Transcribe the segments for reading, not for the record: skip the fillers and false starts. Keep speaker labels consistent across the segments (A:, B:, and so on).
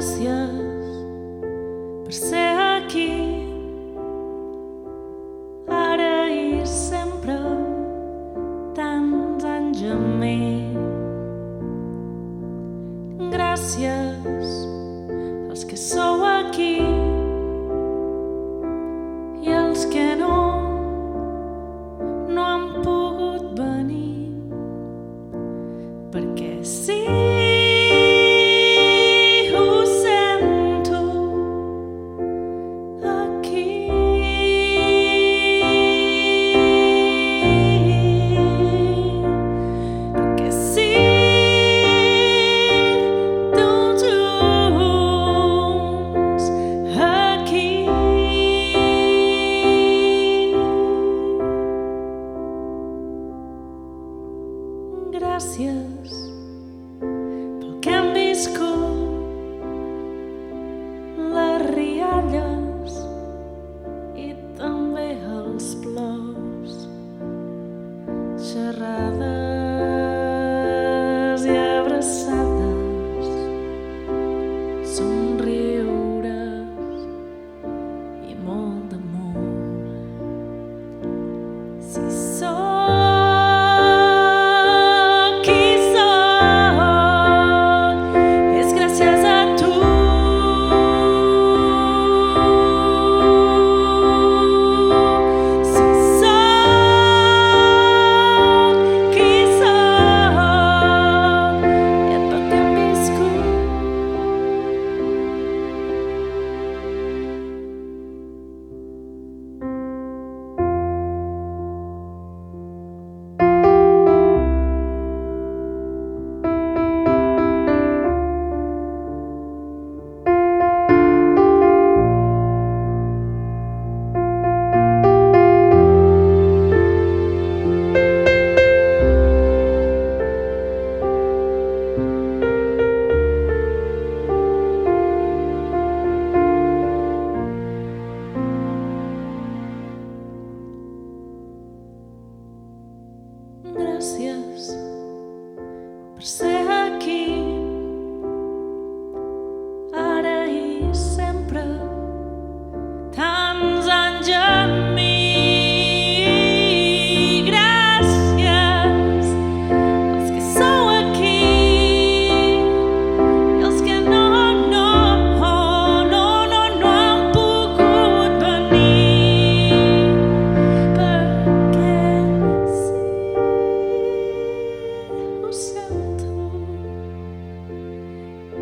A: Gràcies per ser aquí, ara i sempre, tants anys amb mi. Gràcies als que sou aquí i als que no han pogut venir, perquè sí, gràcies pel que hem viscut, les rialles i també els plors, xerrades i abraçades, somriures i molt d'amor. Si sóc gràcies per ser aquí, ara i sempre, tants anys amb mi. Gràcies als que sou aquí i als que no han pogut venir, perquè sí, ho sento,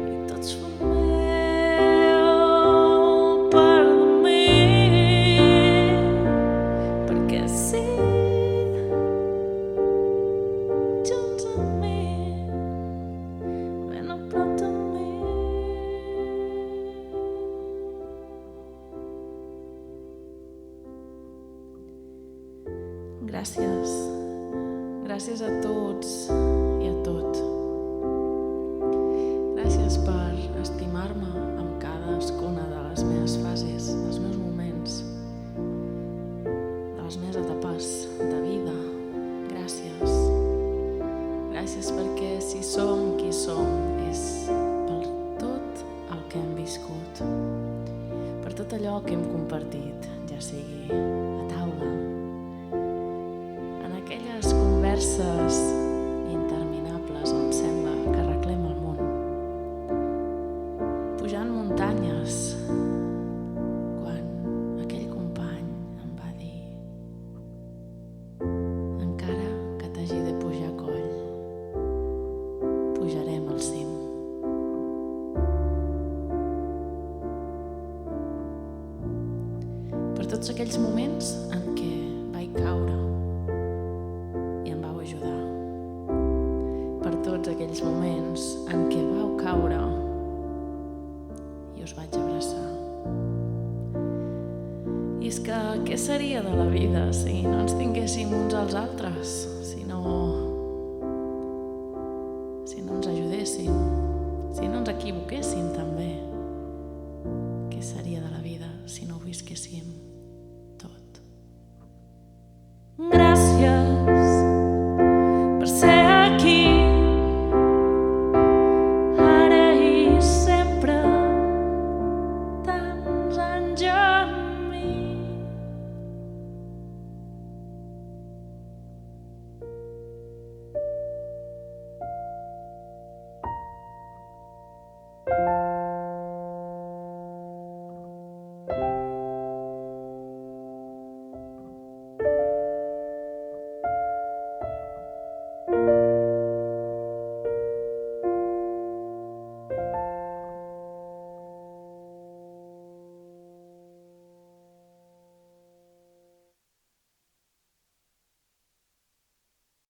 A: i tots formeu part de mi, perquè sí, junts amb mi, ben a prop de mi. Gràcies. Gràcies a tots i a tot. Gràcies per estimar-me amb cadascuna de les meves fases, dels meus moments, de les meves etapes de vida. Gràcies. Gràcies perquè si som qui som és per tot el que hem viscut, per tot allò que hem compartit, ja sigui a taula, en aquelles converses interminables on sembla que arreglem el món, pujant muntanyes, quan aquell company em va dir: encara que t'hagi de pujar coll, pujarem al cim. Per tots aquells moments en què vaig caure i em vau ajudar, per tots aquells moments en què vau caure i us vaig abraçar. I és que què seria de la vida si no ens tinguéssim uns als altres, si no ens ajudéssim, si no ens equivoquéssim també? Què seria de la vida si no ho visquéssim?